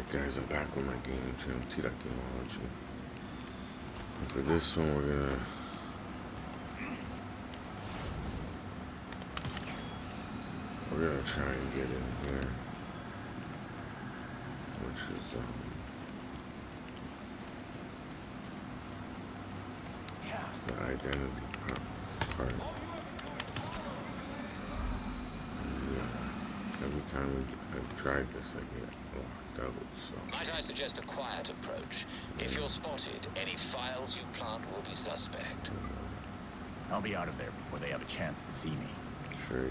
Alright guys, I'm back with my game channel, T.Gameology. And for this one we're gonna try and get in here. Which is the identity part. Every time I've tried this I get locked out, so. Might I suggest a quiet approach? If you're spotted, any files you plant will be suspect. I'll be out of there before they have a chance to see me. Sure.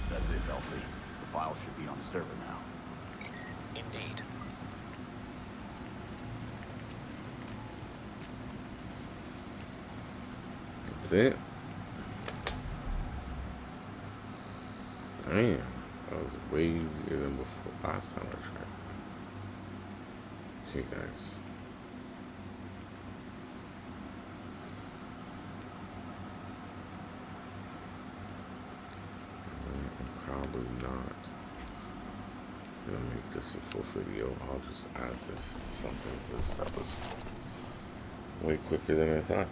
That's it, Belfry. The file should be on the server now. Indeed. That's it. Damn, that was way easier than before last time I tried. Okay guys. Probably not gonna make this a full video. I'll just add this to something because that was way quicker than I thought.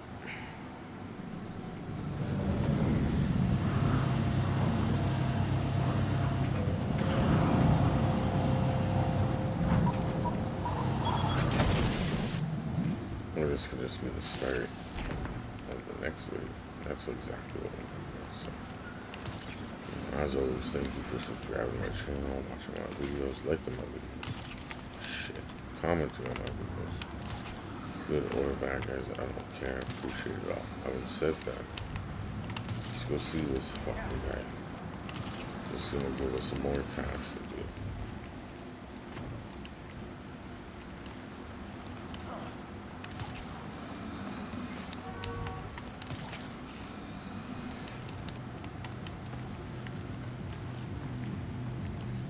Or this could just be the start of the next video. That's exactly what I'm doing. So. As always, thank you for subscribing to my channel, watching my videos, liking my videos, commenting on my videos. Good or bad, guys, I don't care. I appreciate it all. Having said that, let's go see this fucking guy. Just gonna give us some more tasks to do.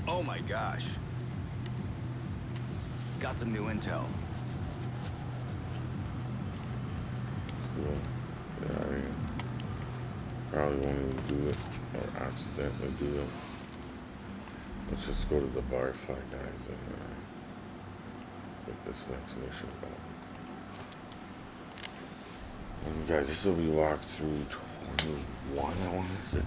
Oh my gosh. Got some new intel. Cool. Yeah, I mean, probably won't even do it or accidentally do it. Let's just go to the bar fight, guys, and get this next mission going. And guys, this will be walkthrough 21, I want to say.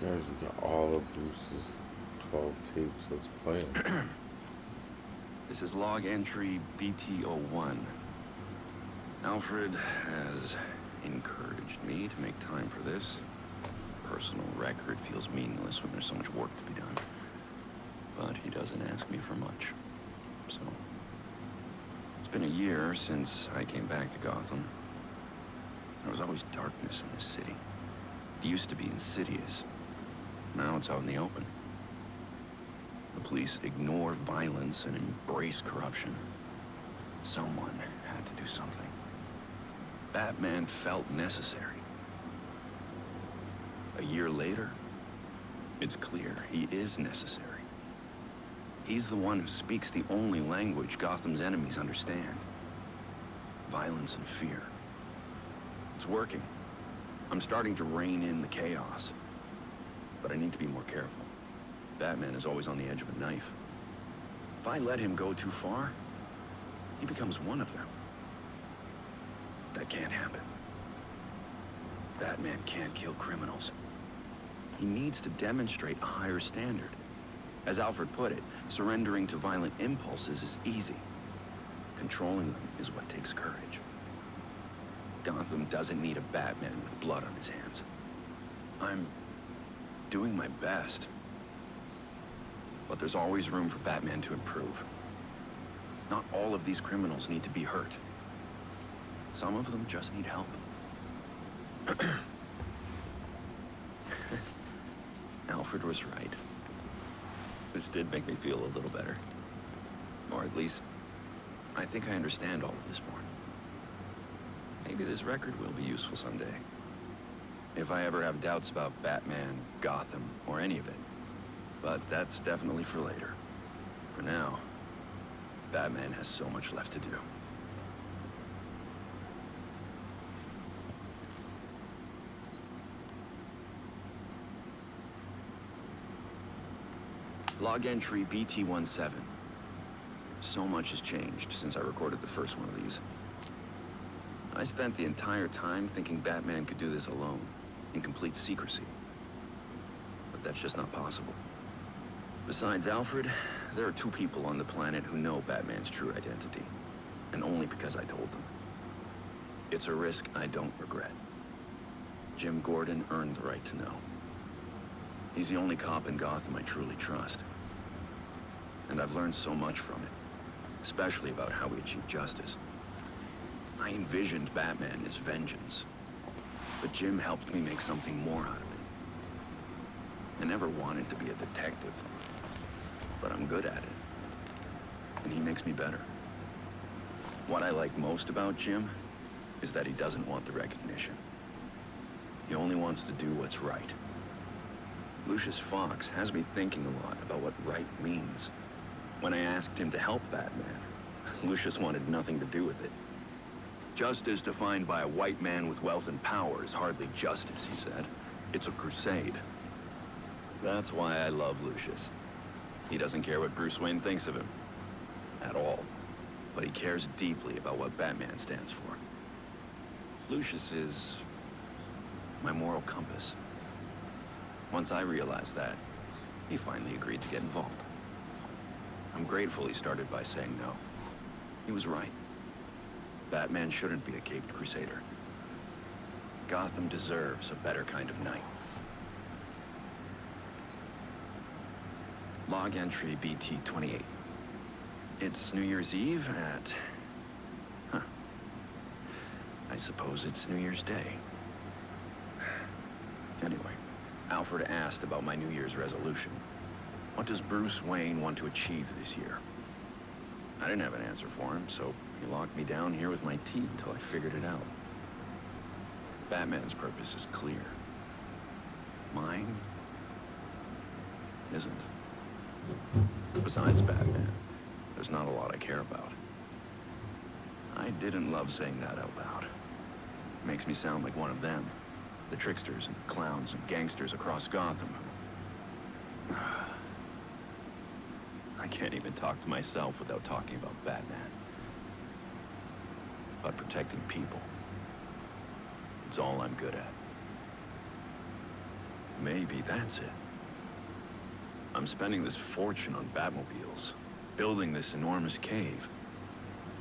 Guys, we got all of Bruce's 12 tapes. Let's play them. This is log entry BT01. Alfred has encouraged me to make time for this. Personal record feels meaningless when there's so much work to be done. But he doesn't ask me for much. So, it's been a year since I came back to Gotham. There was always darkness in this city. It used to be insidious. Now it's out in the open. The police ignore violence and embrace corruption. Someone had to do something. Batman felt necessary. A year later, it's clear he is necessary. He's the one who speaks the only language Gotham's enemies understand. Violence and fear. It's working. I'm starting to rein in the chaos. But I need to be more careful. Batman is always on the edge of a knife. If I let him go too far, he becomes one of them. That can't happen. Batman can't kill criminals. He needs to demonstrate a higher standard. As Alfred put it, surrendering to violent impulses is easy. Controlling them is what takes courage. Gotham doesn't need a Batman with blood on his hands. I'm doing my best. But there's always room for Batman to improve. Not all of these criminals need to be hurt. Some of them just need help. Alfred was right. This did make me feel a little better. Or at least, I think I understand all of this more. Maybe this record will be useful someday. If I ever have doubts about Batman, Gotham, or any of it. But that's definitely for later. For now, Batman has so much left to do. Log entry BT-17. So much has changed since I recorded the first one of these. I spent the entire time thinking Batman could do this alone, in complete secrecy. But that's just not possible. Besides Alfred, there are 2 people on the planet who know Batman's true identity. And only because I told them. It's a risk I don't regret. Jim Gordon earned the right to know. He's the only cop in Gotham I truly trust. And I've learned so much from it, especially about how we achieve justice. I envisioned Batman as vengeance, but Jim helped me make something more out of it. I never wanted to be a detective, but I'm good at it, and he makes me better. What I like most about Jim is that he doesn't want the recognition. He only wants to do what's right. Lucius Fox has me thinking a lot about what right means. When I asked him to help Batman, Lucius wanted nothing to do with it. Justice defined by a white man with wealth and power is hardly justice, he said. It's a crusade. That's why I love Lucius. He doesn't care what Bruce Wayne thinks of him. At all. But he cares deeply about what Batman stands for. Lucius is my moral compass. Once I realized that, he finally agreed to get involved. I'm grateful he started by saying no. He was right. Batman shouldn't be a caped crusader. Gotham deserves a better kind of knight. Log entry BT-28. It's New Year's Eve at... I suppose it's New Year's Day. Anyway, Alfred asked about my New Year's resolution. What does Bruce Wayne want to achieve this year? I didn't have an answer for him, so he locked me down here with my tea until I figured it out. Batman's purpose is clear. Mine isn't. Besides Batman, there's not a lot I care about. I didn't love saying that out loud. It makes me sound like one of them. The tricksters and clowns and gangsters across Gotham. I can't even talk to myself without talking about Batman. But protecting people, it's all I'm good at. Maybe that's it. I'm spending this fortune on Batmobiles, building this enormous cave.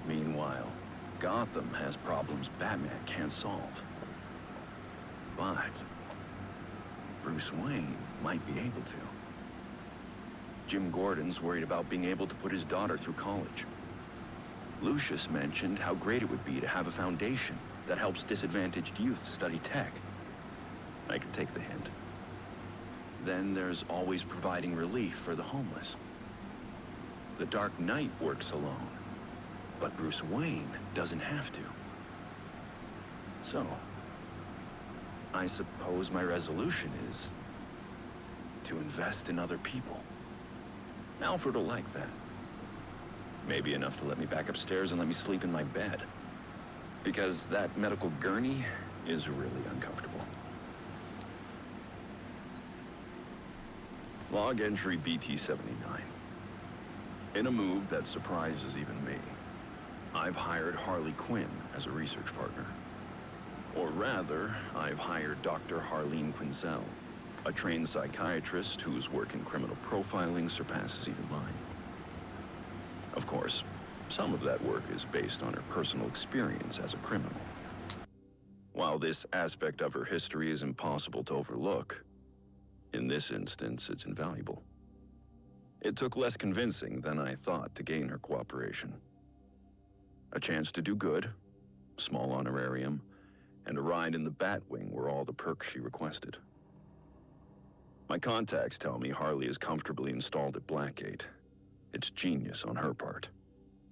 Meanwhile, Gotham has problems Batman can't solve. But Bruce Wayne might be able to. Jim Gordon's worried about being able to put his daughter through college. Lucius mentioned how great it would be to have a foundation that helps disadvantaged youth study tech. I could take the hint. Then there's always providing relief for the homeless. The Dark Knight works alone, but Bruce Wayne doesn't have to. So, I suppose my resolution is to invest in other people. Alfred will like that. Maybe enough to let me back upstairs and let me sleep in my bed. Because that medical gurney is really uncomfortable. Log entry BT-79. In a move that surprises even me, I've hired Harley Quinn as a research partner. Or rather, I've hired Dr. Harleen Quinzel, a trained psychiatrist whose work in criminal profiling surpasses even mine. Of course, some of that work is based on her personal experience as a criminal. While this aspect of her history is impossible to overlook, in this instance, it's invaluable. It took less convincing than I thought to gain her cooperation. A chance to do good, small honorarium, and a ride in the Batwing were all the perks she requested. My contacts tell me Harley is comfortably installed at Blackgate. It's genius on her part.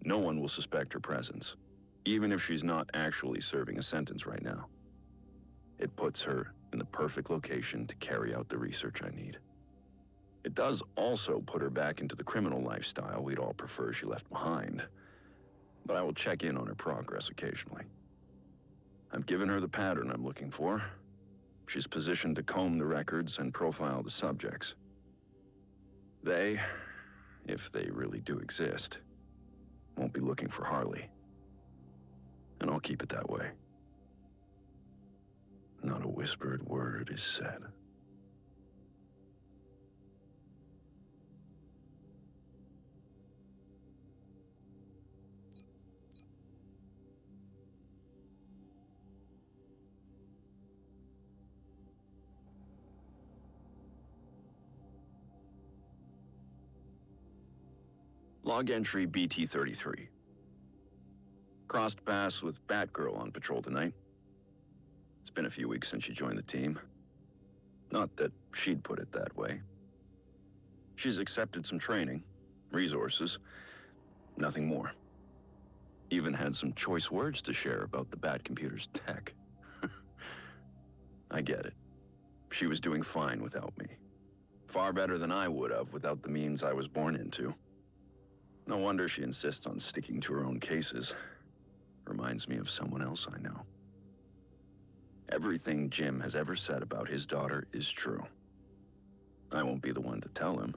No one will suspect her presence, even if she's not actually serving a sentence right now. It puts her in the perfect location to carry out the research I need. It does also put her back into the criminal lifestyle we'd all prefer she left behind, but I will check in on her progress occasionally. I've given her the pattern I'm looking for. She's positioned to comb the records and profile the subjects. They, if they really do exist, won't be looking for Harley. And I'll keep it that way. Not a whispered word is said. Log entry BT-33. Crossed paths with Batgirl on patrol tonight. It's been a few weeks since she joined the team. Not that she'd put it that way. She's accepted some training, resources, nothing more. Even had some choice words to share about the Batcomputer's tech. I get it. She was doing fine without me. Far better than I would have without the means I was born into. No wonder she insists on sticking to her own cases. Reminds me of someone else I know. Everything Jim has ever said about his daughter is true. I won't be the one to tell him.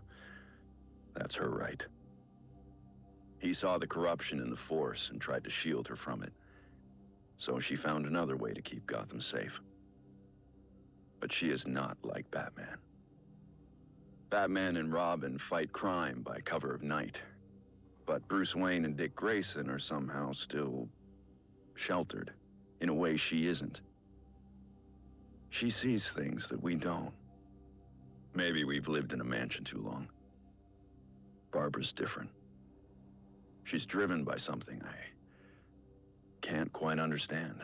That's her right. He saw the corruption in the force and tried to shield her from it. So she found another way to keep Gotham safe. But she is not like Batman. Batman and Robin fight crime by cover of night. But Bruce Wayne and Dick Grayson are somehow still sheltered, in a way she isn't. She sees things that we don't. Maybe we've lived in a mansion too long. Barbara's different. She's driven by something I can't quite understand.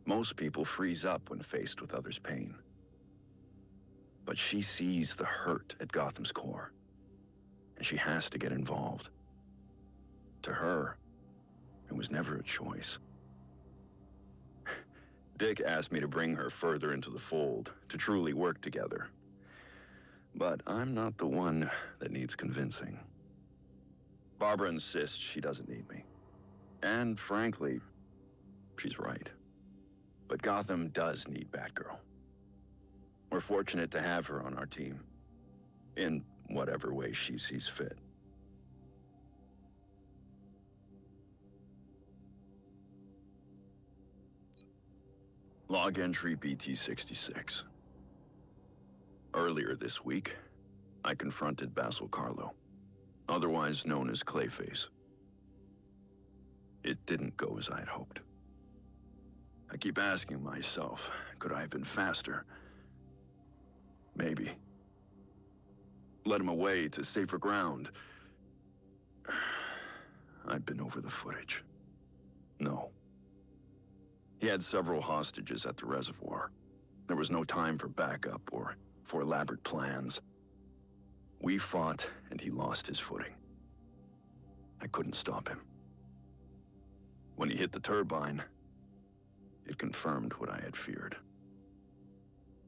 Most people freeze up when faced with others' pain. But she sees the hurt at Gotham's core. And she has to get involved. To her, it was never a choice. Dick asked me to bring her further into the fold, to truly work together. But I'm not the one that needs convincing. Barbara insists she doesn't need me. And frankly, she's right. But Gotham does need Batgirl. We're fortunate to have her on our team. In whatever way she sees fit. Log entry BT-66. Earlier this week, I confronted Basil Carlo, otherwise known as Clayface. It didn't go as I had hoped. I keep asking myself, could I have been faster? Maybe. Led him away to safer ground. I've been over the footage. No. He had several hostages at the reservoir. There was no time for backup or for elaborate plans. We fought, and he lost his footing. I couldn't stop him. When he hit the turbine, it confirmed what I had feared.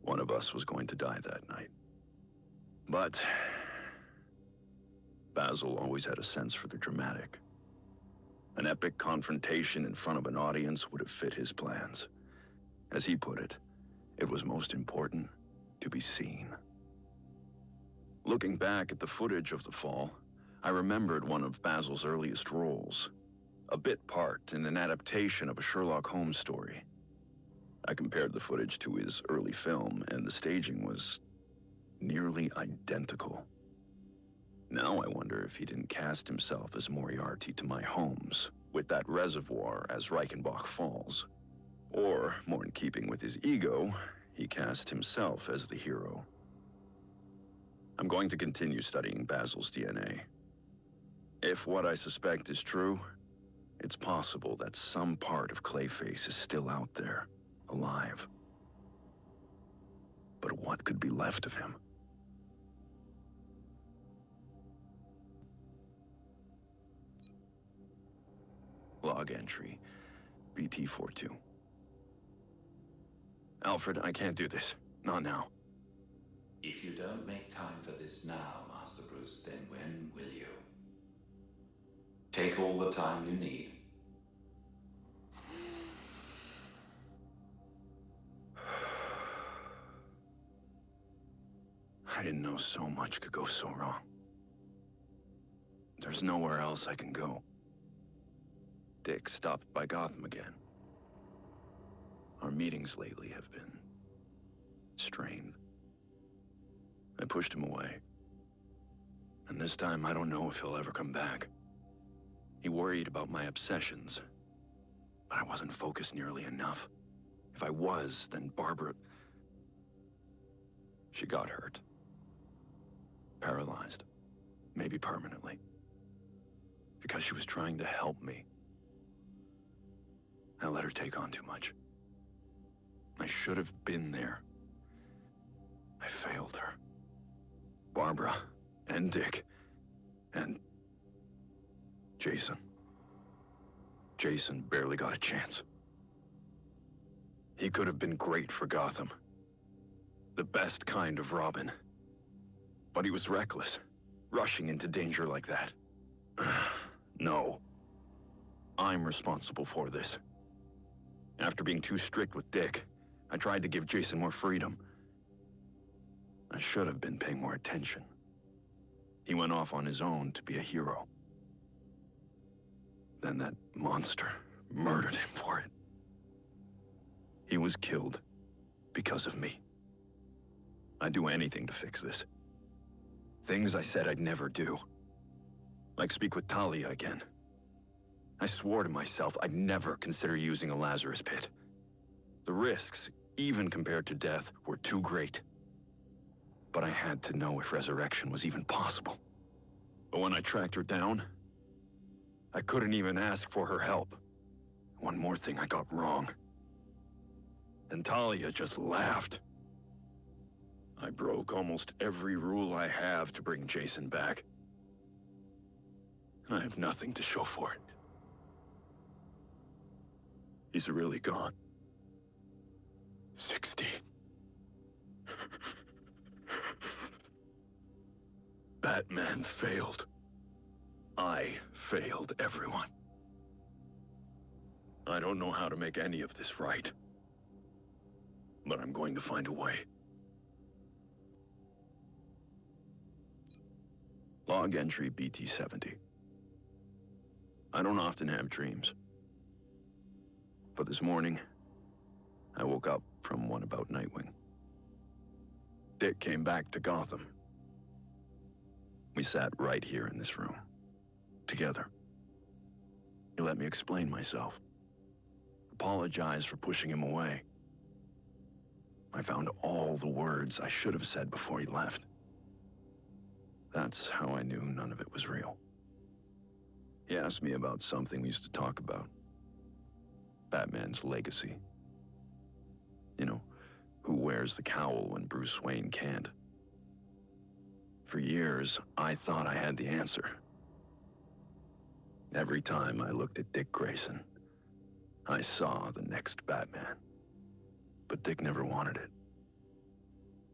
One of us was going to die that night. But Basil always had a sense for the dramatic. An epic confrontation in front of an audience would have fit his plans. As he put it, it was most important to be seen. Looking back at the footage of the fall, I remembered one of Basil's earliest roles, a bit part in an adaptation of a Sherlock Holmes story. I compared the footage to his early film, and the staging was nearly identical. Now I wonder if he didn't cast himself as Moriarty to my Holmes, with that reservoir as Reichenbach Falls. Or, more in keeping with his ego, he cast himself as the hero. I'm going to continue studying Basil's DNA. If what I suspect is true, it's possible that some part of Clayface is still out there, alive. But what could be left of him? Log entry, BT42. Alfred, I can't do this. Not now. If you don't make time for this now, Master Bruce, then when will you? Take all the time you need. I didn't know so much could go so wrong. There's nowhere else I can go. Dick stopped by Gotham again. Our meetings lately have been strained. I pushed him away. And this time, I don't know if he'll ever come back. He worried about my obsessions, but I wasn't focused nearly enough. If I was, then Barbara... She got hurt. Paralyzed. Maybe permanently. Because she was trying to help me. I let her take on too much. I should have been there. I failed her. Barbara, and Dick, and Jason. Jason barely got a chance. He could have been great for Gotham. The best kind of Robin. But he was reckless, rushing into danger like that. No. I'm responsible for this. After being too strict with Dick, I tried to give Jason more freedom. I should have been paying more attention. He went off on his own to be a hero. Then that monster murdered him for it. He was killed because of me. I'd do anything to fix this. Things I said I'd never do. Like speak with Talia again. I swore to myself I'd never consider using a Lazarus pit. The risks, even compared to death, were too great. But I had to know if resurrection was even possible. But when I tracked her down, I couldn't even ask for her help. One more thing I got wrong. And Talia just laughed. I broke almost every rule I have to bring Jason back. And I have nothing to show for it. He's really gone. 16. Batman failed. I failed everyone. I don't know how to make any of this right. But I'm going to find a way. Log entry BT70. I don't often have dreams. But this morning, I woke up from one about Nightwing. Dick came back to Gotham. We sat right here in this room, together. He let me explain myself. Apologize for pushing him away. I found all the words I should have said before he left. That's how I knew none of it was real. He asked me about something we used to talk about. Batman's legacy. You know, who wears the cowl when Bruce Wayne can't. For years, I thought I had the answer. Every time I looked at Dick Grayson, I saw the next Batman. But Dick never wanted it.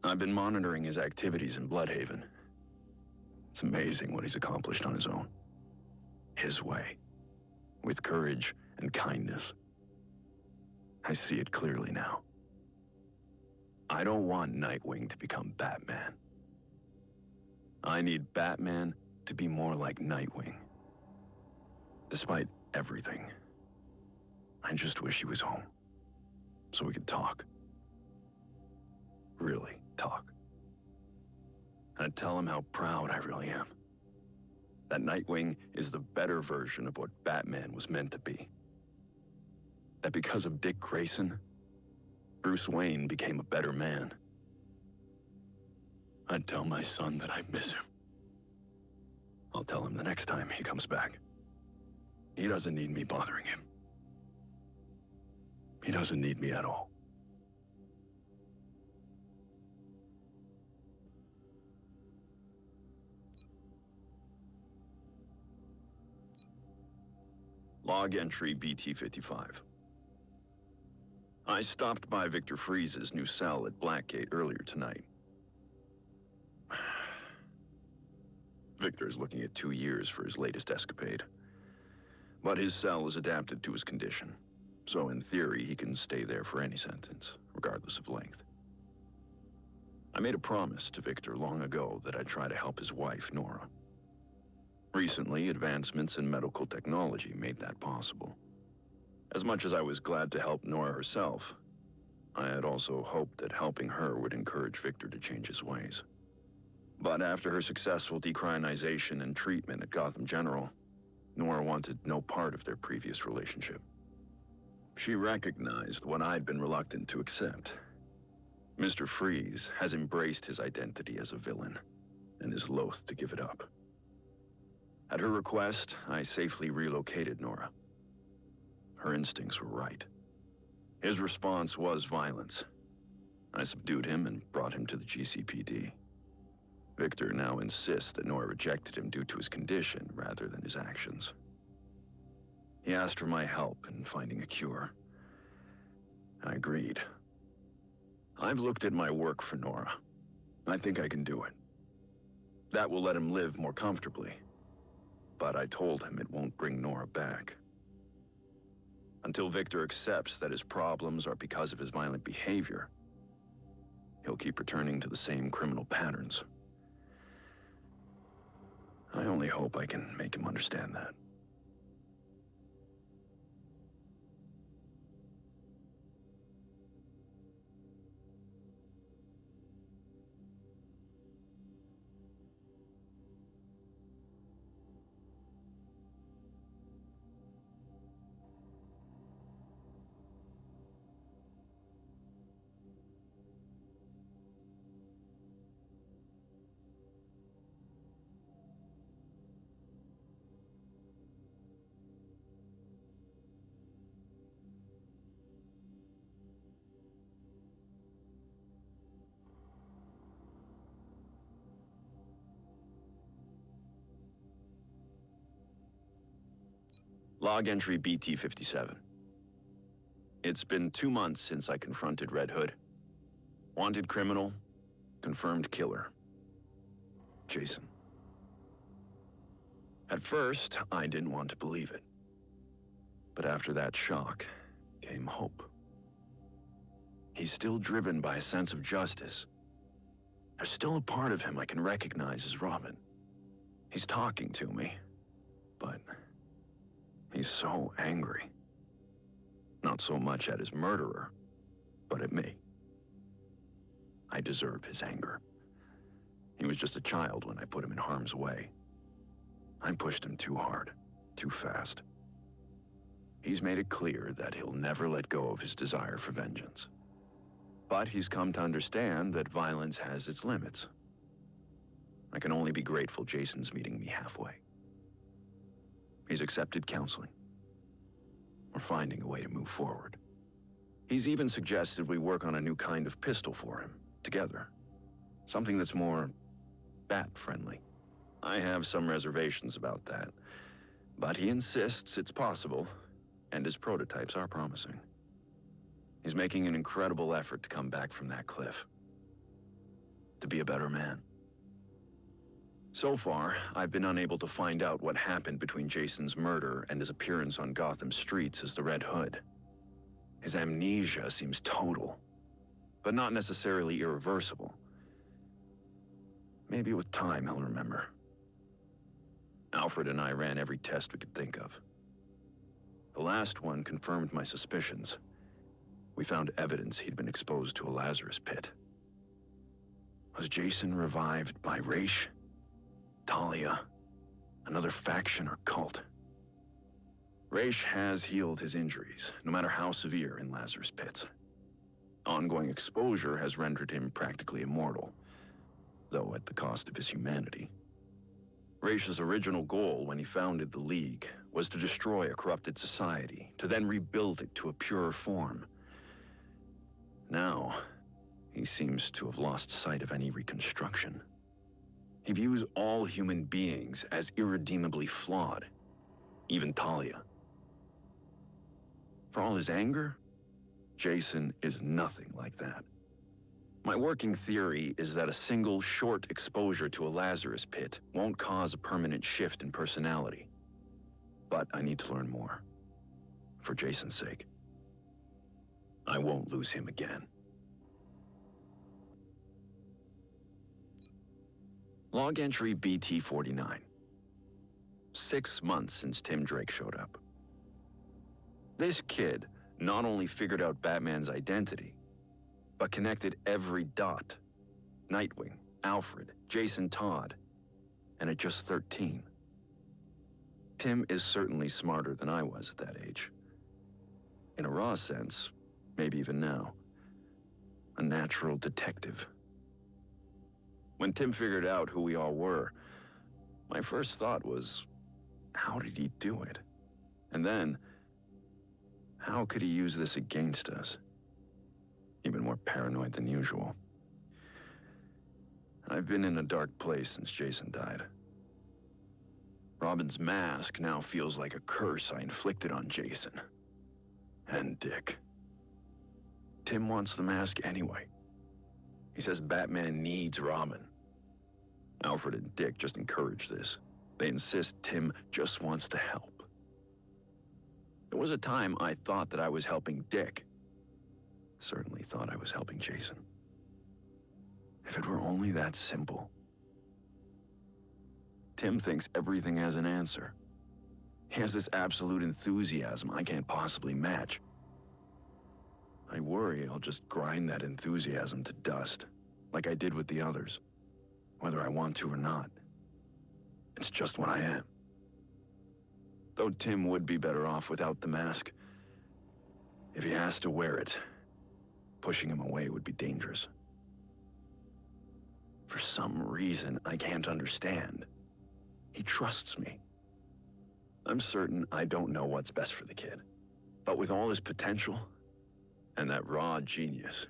I've been monitoring his activities in Bloodhaven. It's amazing what he's accomplished on his own. His way. With courage and kindness. I see it clearly now. I don't want Nightwing to become Batman. I need Batman to be more like Nightwing. Despite everything, I just wish he was home, so we could talk. Really talk. I'd tell him how proud I really am. That Nightwing is the better version of what Batman was meant to be. That because of Dick Grayson, Bruce Wayne became a better man. I'd tell my son that I miss him. I'll tell him the next time he comes back. He doesn't need me bothering him. He doesn't need me at all. Log entry BT-55. I stopped by Victor Freeze's new cell at Blackgate earlier tonight. Victor's looking at 2 years for his latest escapade. But his cell is adapted to his condition, so in theory he can stay there for any sentence, regardless of length. I made a promise to Victor long ago that I'd try to help his wife, Nora. Recently, advancements in medical technology made that possible. As much as I was glad to help Nora herself, I had also hoped that helping her would encourage Victor to change his ways. But after her successful decriminalization and treatment at Gotham General, Nora wanted no part of their previous relationship. She recognized what I'd been reluctant to accept. Mr. Freeze has embraced his identity as a villain and is loath to give it up. At her request, I safely relocated Nora. Her instincts were right. His response was violence. I subdued him and brought him to the GCPD. Victor now insists that Nora rejected him due to his condition rather than his actions. He asked for my help in finding a cure. I agreed. I've looked at my work for Nora. I think I can do it. That will let him live more comfortably. But I told him it won't bring Nora back. Until Victor accepts that his problems are because of his violent behavior, he'll keep returning to the same criminal patterns. I only hope I can make him understand that. Log entry BT-57. It's been 2 months since I confronted Red Hood. Wanted criminal, confirmed killer. Jason. At first, I didn't want to believe it. But after that shock came hope. He's still driven by a sense of justice. There's still a part of him I can recognize as Robin. He's talking to me, but he's so angry. Not so much at his murderer, but at me. I deserve his anger. He was just a child when I put him in harm's way. I pushed him too hard, too fast. He's made it clear that he'll never let go of his desire for vengeance. But he's come to understand that violence has its limits. I can only be grateful Jason's meeting me halfway. He's accepted counseling. We're finding a way to move forward. He's even suggested we work on a new kind of pistol for him, together. Something that's more bat-friendly. I have some reservations about that, but he insists it's possible, and his prototypes are promising. He's making an incredible effort to come back from that cliff. To be a better man. So far, I've been unable to find out what happened between Jason's murder and his appearance on Gotham streets as the Red Hood. His amnesia seems total, but not necessarily irreversible. Maybe with time he'll remember. Alfred and I ran every test we could think of. The last one confirmed my suspicions. We found evidence he'd been exposed to a Lazarus pit. Was Jason revived by Raish? Talia? Another faction or cult? Raish has healed his injuries, no matter how severe, in Lazarus pits. Ongoing exposure has rendered him practically immortal, though at the cost of his humanity. Raish's original goal when he founded the League was to destroy a corrupted society, to then rebuild it to a purer form. Now, he seems to have lost sight of any reconstruction. He views all human beings as irredeemably flawed, even Talia. For all his anger, Jason is nothing like that. My working theory is that a single short exposure to a Lazarus pit won't cause a permanent shift in personality. But I need to learn more. For Jason's sake. I won't lose him again. Log entry BT-49. 6 months since Tim Drake showed up. This kid not only figured out Batman's identity, but connected every dot. Nightwing, Alfred, Jason Todd, and at just 13. Tim is certainly smarter than I was at that age. In a raw sense, maybe even now, a natural detective. When Tim figured out who we all were, my first thought was, how did he do it? And then, how could he use this against us? Even more paranoid than usual. I've been in a dark place since Jason died. Robin's mask now feels like a curse I inflicted on Jason. And Dick. Tim wants the mask anyway. He says Batman needs Robin. Alfred and Dick just encourage this. They insist Tim just wants to help. There was a time I thought that I was helping Dick. Certainly thought I was helping Jason. If it were only that simple. Tim thinks everything has an answer. He has this absolute enthusiasm I can't possibly match. I worry I'll just grind that enthusiasm to dust, like I did with the others, whether I want to or not. It's just what I am. Though Tim would be better off without the mask, if he has to wear it, pushing him away would be dangerous. For some reason I can't understand, he trusts me. I'm certain I don't know what's best for the kid, but with all his potential and that raw genius,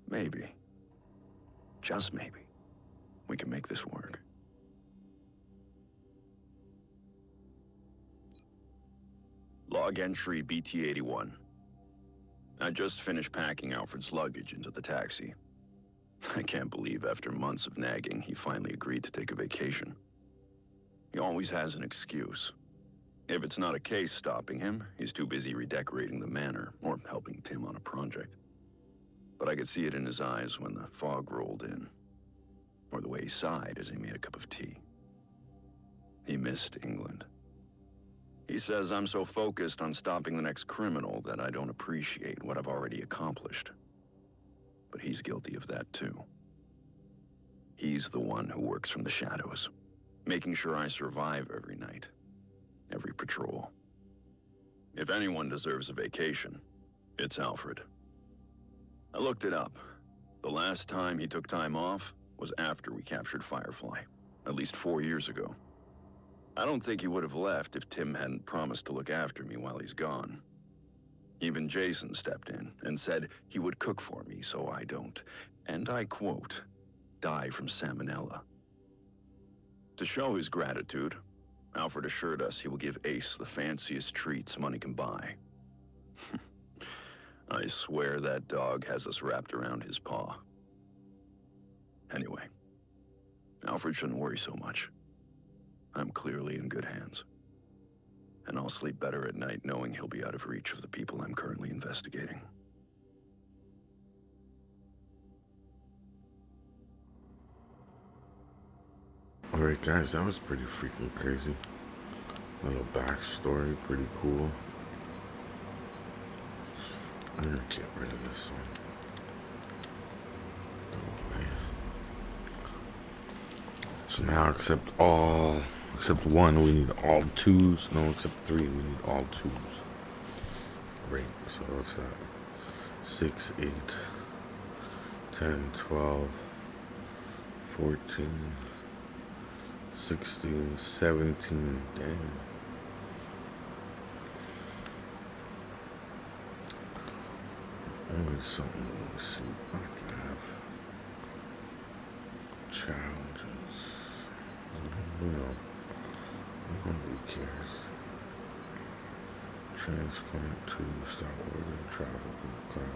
maybe, just maybe, we can make this work. Log entry BT-81. I just finished packing Alfred's luggage into the taxi. I can't believe after months of nagging, he finally agreed to take a vacation. He always has an excuse. If it's not a case stopping him, he's too busy redecorating the manor or helping Tim on a project. But I could see it in his eyes when the fog rolled in, or the way he sighed as he made a cup of tea. He missed England. He says I'm so focused on stopping the next criminal that I don't appreciate what I've already accomplished. But he's guilty of that too. He's the one who works from the shadows, making sure I survive every night, every patrol. If anyone deserves a vacation, it's Alfred. I looked it up. The last time he took time off was after we captured Firefly, at least 4 years ago. I don't think he would have left if Tim hadn't promised to look after me while he's gone. Even Jason stepped in and said he would cook for me so I don't, and I quote, die from salmonella. To show his gratitude, Alfred assured us he will give Ace the fanciest treats money can buy. I swear that dog has us wrapped around his paw. Anyway, Alfred shouldn't worry so much. I'm clearly in good hands. And I'll sleep better at night knowing he'll be out of reach of the people I'm currently investigating. Alright guys, that was pretty freaking crazy. Little backstory, pretty cool. I'm gonna get rid of this one. Go away. So now except one, we need all twos. No, except three, we need all twos. Right, so what's that? 6, 8, 10, 12, 14, 16, 17, dang. Only something to see if I can have challenges. Nobody cares. Transplant to start ordering travel. Okay.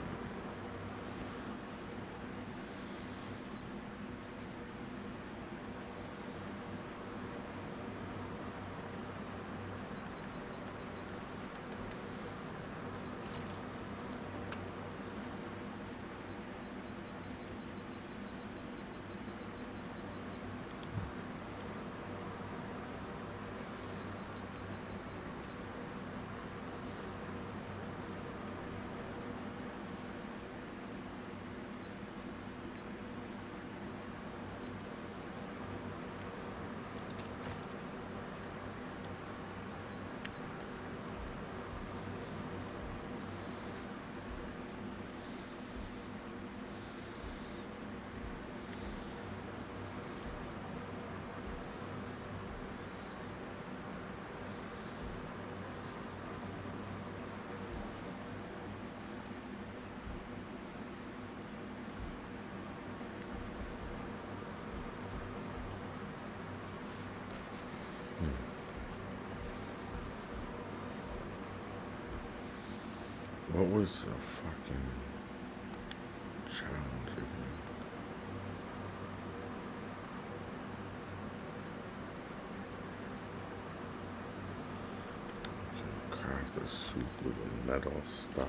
What was the fucking challenge again? Craft a soup with a metal style.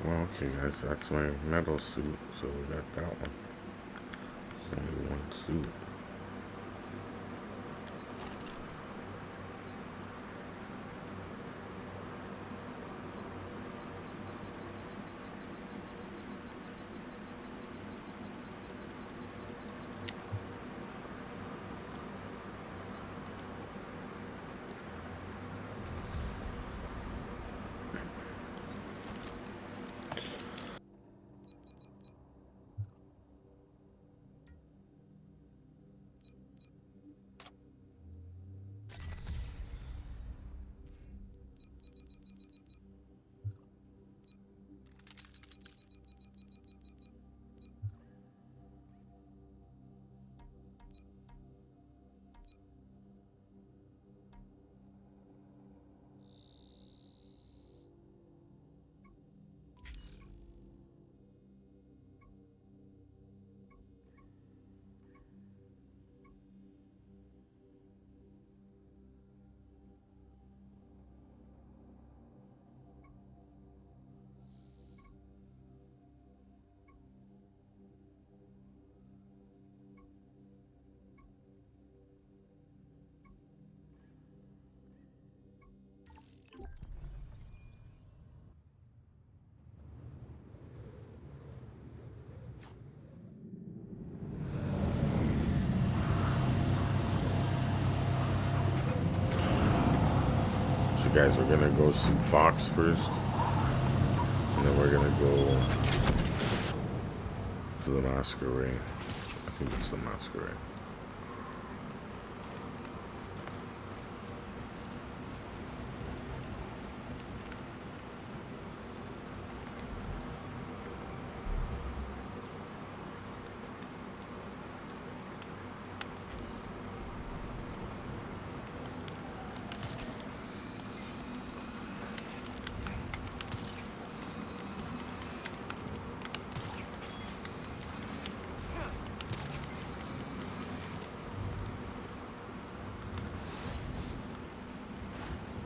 Well, okay guys, that's my metal suit, so we got that one. There's only one suit. guys are gonna go see Fox first, and then we're gonna go to the Masquerade. I think it's the Masquerade.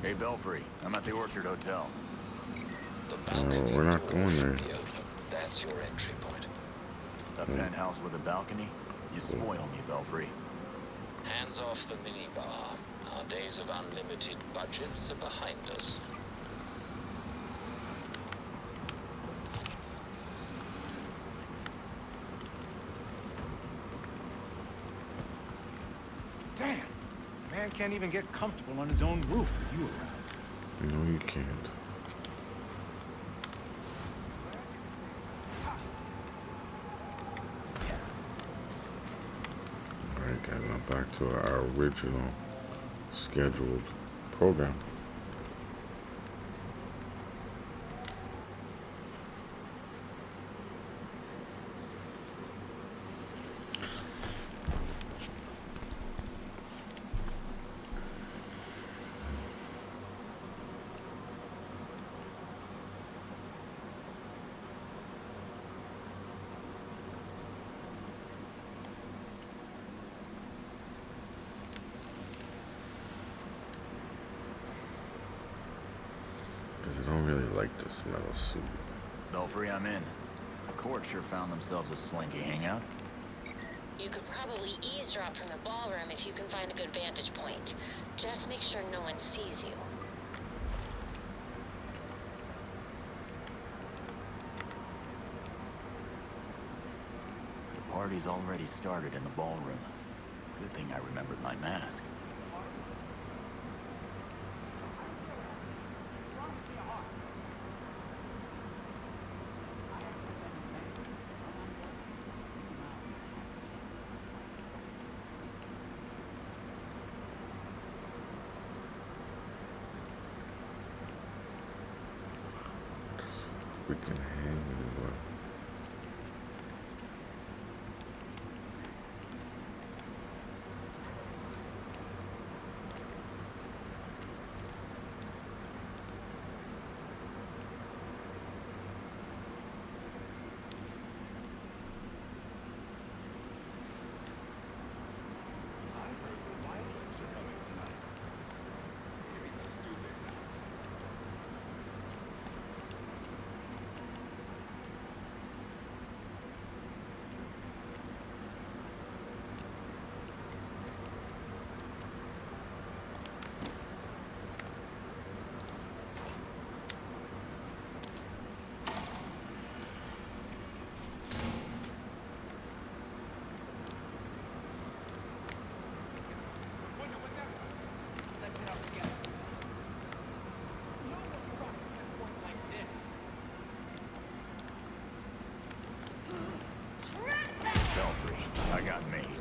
Hey, Belfry. I'm at the Orchard Hotel. The No, balcony we're not door going should there. be open. That's your entry point. A penthouse with a balcony? You spoil me, Belfry. Hands off the minibar. Our days of unlimited budgets are behind us. Damn! Man can't even get comfortable on his own roof with you around. No, you can't. Alright, guys, now back to our original scheduled program. Because I don't really like this metal suit. Belfry, I'm in. The court sure found themselves a swanky hangout. You could probably eavesdrop from the ballroom if you can find a good vantage point. Just make sure no one sees you. The party's already started in the ballroom. Good thing I remembered my mask. We can hang anywhere. Belfry, I got made.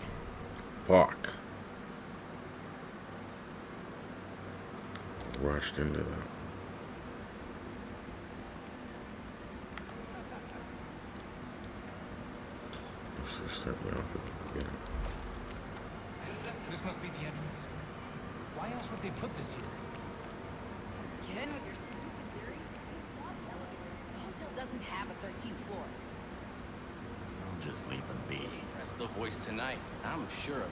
Fuck. Rushed into that. Let's just start me off at the beginning. This must be the entrance. Why else would they put this here? Get in with your stupid theory. The hotel doesn't have a 13th floor. I'll just leave them be. Press the voice tonight. I'm sure of it.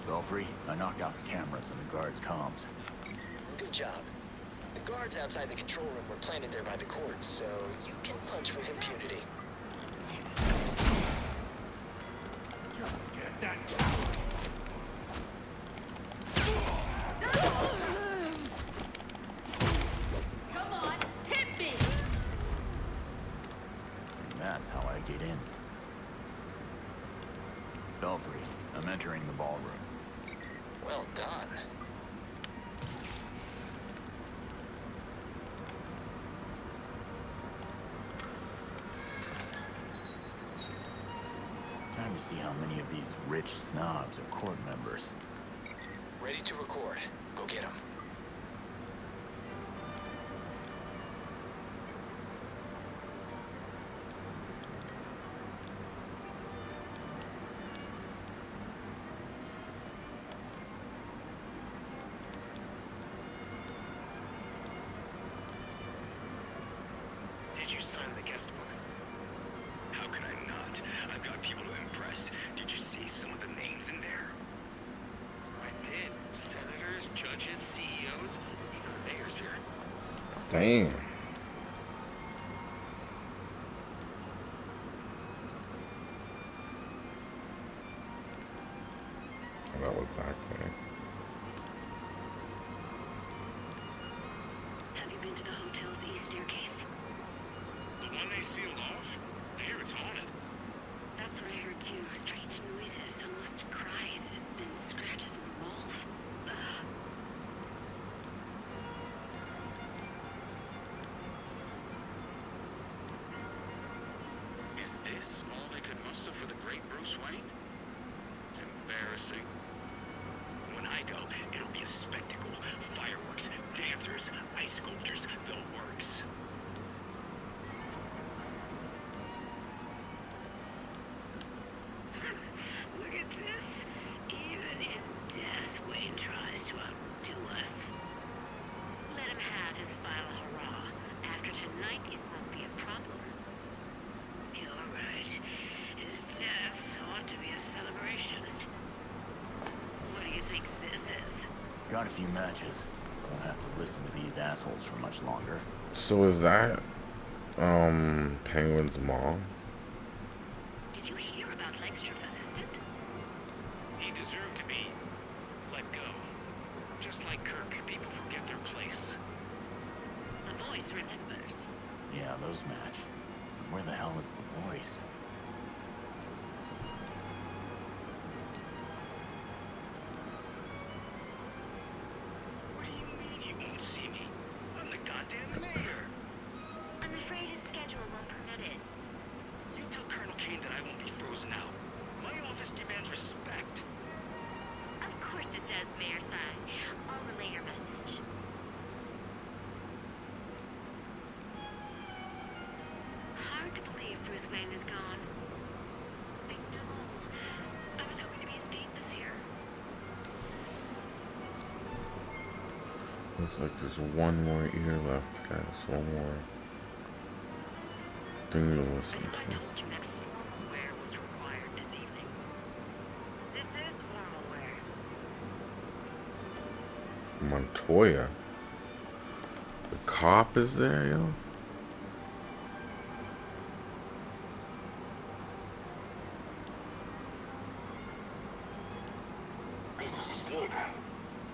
Belfry, I knocked out the cameras and the guards' comms. Good job. The guards outside the control room were planted there by the courts, so you can punch with impunity. Get that Well done. Time to see how many of these rich snobs are court members. Ready to record. Go get him. Did you sign the guest book? How could I not? I've got people to impress. Did you see some of the names in there? I did. Senators, judges, CEOs, even the mayor's here. Damn. That was that guy. Have you been to the hotel's east staircase? The one they sealed off? I hear it's haunted. That's what I heard too. Strange noises, almost cries, then scratches in the walls. Ugh. Is this all they could muster for the great Bruce Wayne? It's embarrassing. When I go, it'll be a spectacle. Fireworks, dancers, ice sculptures, the works. Look at this. Even in death, Wayne tries to outdo us. Let him have his final hurrah. After tonight, it won't be a problem. You're right. His death ought to be a celebration. What do you think this is? Got a few matches. Won't have to listen to these assholes for much longer. So is that Penguin's mom? Did you hear about Langstrom's assistant? He deserved to be let go. Just like Kirk, people forget their place. The voice remembers. Yeah, those match. Where the hell is the voice? What do you mean you won't see me? I'm the goddamn mayor. I'm afraid his schedule won't permit it. You tell Colonel Kane that I won't be frozen out. My office demands respect. Of course it does, Mayor Sai. I'll relay your message. Hard to believe Bruce Wayne is gone. I know. I was hoping to be his date this year. Looks like there's one more ear left, guys. One more thing to I listen thought I to. told you that formal wear was required this evening. This is formal wear. Montoya. The cop is there, yo. Business is good.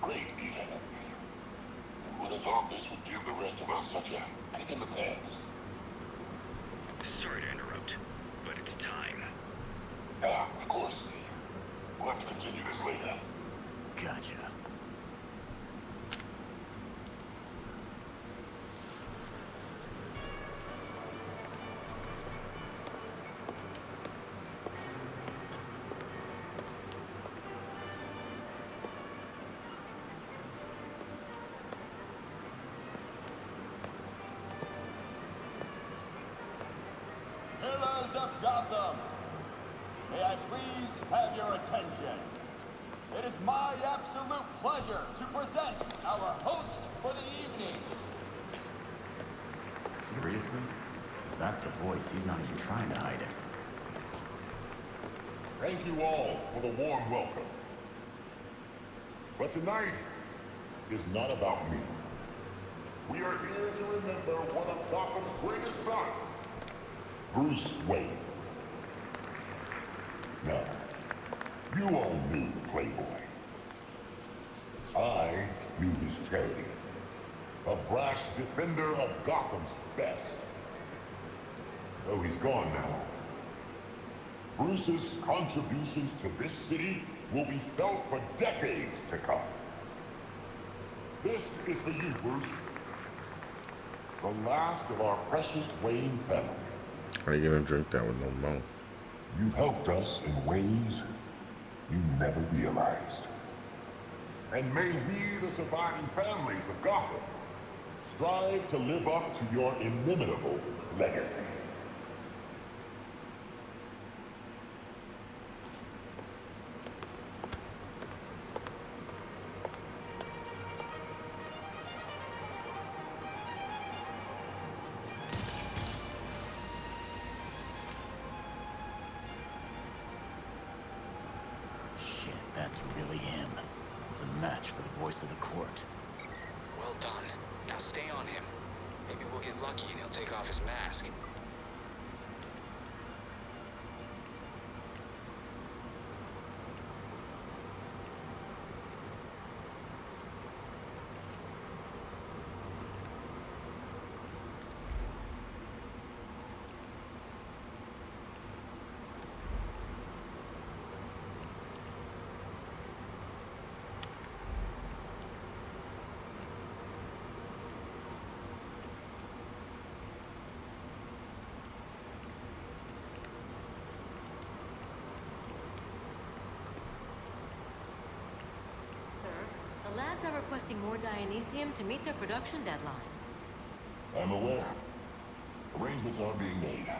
Great, even. Would have thought this would give the rest of us such a kick in the pants. Sorry to interrupt, but it's time. Ah, of course. We'll have to continue this later. Gotcha. Pillars of Gotham, may I please have your attention? It is my absolute pleasure to present our host for the evening. Seriously? If that's the voice, he's not even trying to hide it. Thank you all for the warm welcome. But tonight is not about me. We are here to remember one of Gotham's greatest sons, Bruce Wayne. Now, you all knew Playboy. I knew his Teddy, a brash defender of Gotham's best. Though he's gone now, Bruce's contributions to this city will be felt for decades to come. This is for you, Bruce. The last of our precious Wayne family. How are you gonna drink that with no mouth? You've helped us in ways you never realized. And may we, the surviving families of Gotham, strive to live up to your inimitable legacy. Shit, that's really him. It's a match for the voice of the court. Well done. Now stay on him. Maybe we'll get lucky and he'll take off his mask. The labs are requesting more Dionysium to meet their production deadline. I'm aware. Arrangements are being made.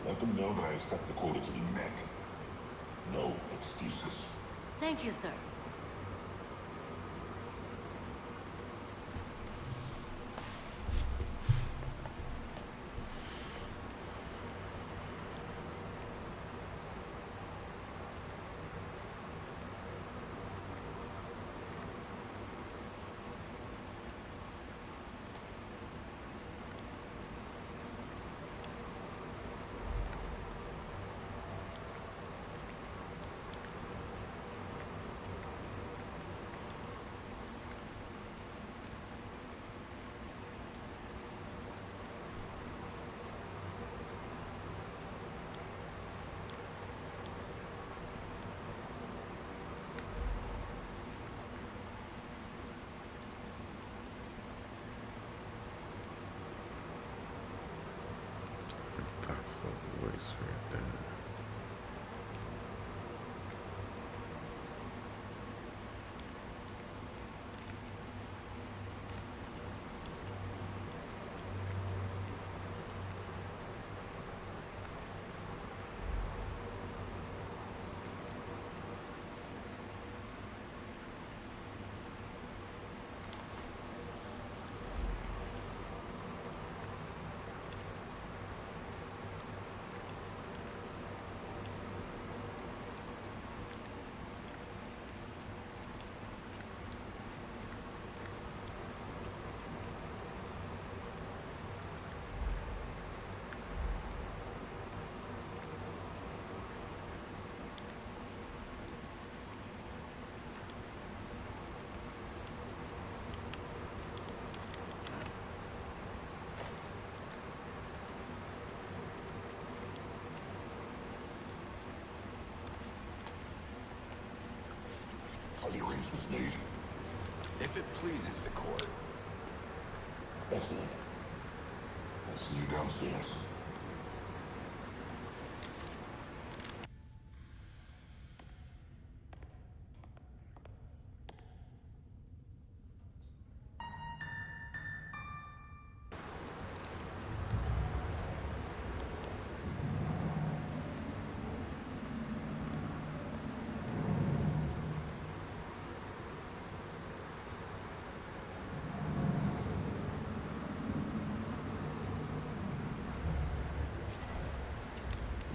Let them know that I expect the quota to be met. No excuses. Thank you, sir. That's the voice right there. Are the arrangements made? If it pleases the court. Excellent. I'll see you downstairs.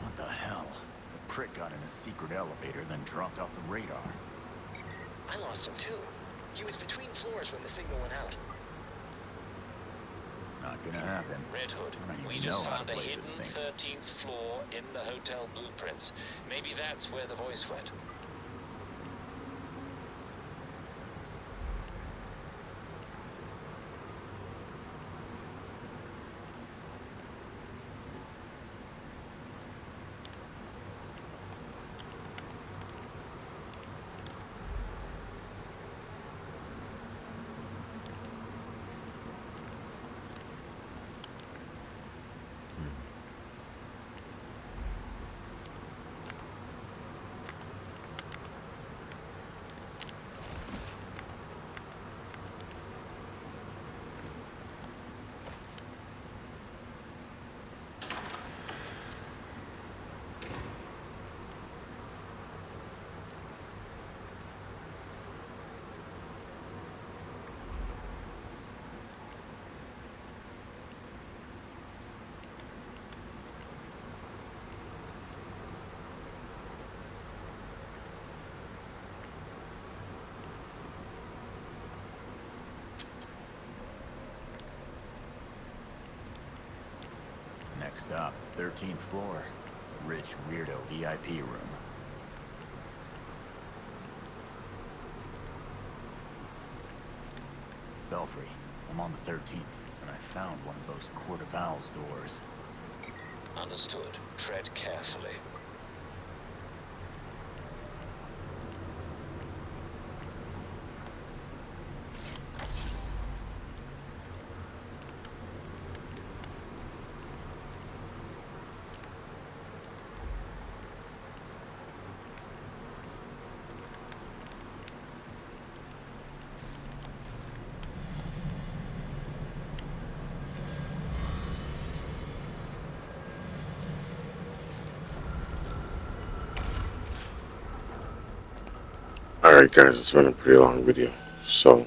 What the hell? The prick got in a secret elevator, then dropped off the radar. I lost him too. He was between floors when the signal went out. Not gonna happen. Red Hood, I don't even we know just how found to a play hidden this thing. 13th floor in the hotel blueprints. Maybe that's where the voice went. Next stop, 13th floor. Rich weirdo VIP room. Belfry, I'm on the 13th, and I found one of those Court of Owls doors. Understood. Tread carefully. Alright guys, it's been a pretty long video. So,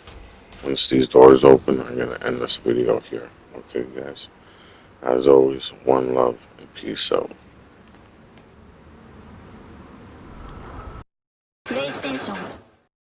once these doors open, I'm going to end this video here. Okay guys? As always, one love and peace out.